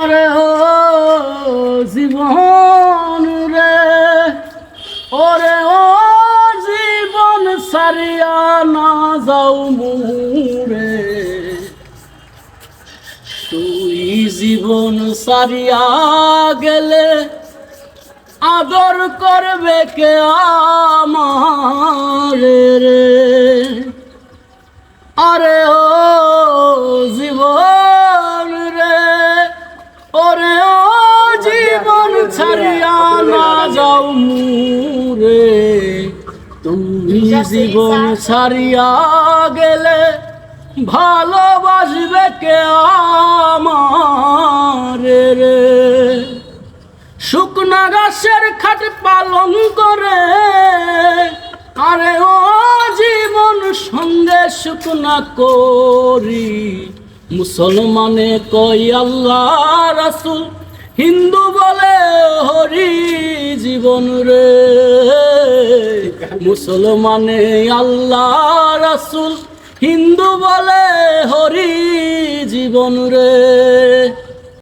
আরে ও জীবন রে, ওরে ও জীবন সারিয়া না যাও মোরে, তুই জীবন সারিয়া গেলে আদর করবে কে আমারে রে। আরে ও জীবন রে, ওরে ও জীবন ছাড়িয়া না যাও মোরে, তুমি জীবন ছাড়িয়া গেলে ভালোবাসবে কে আমারে রে। শুকনা গাছের খাট পালন করে, আরে ও জীবন সঙ্গে শুকনা করি, মুসলমানে কই আল্লাহ রাসূল, হিন্দু বলে হরি জীবন রে। মুসলমানে আল্লাহ রাসূল, হিন্দু বলে হরি জীবন রে।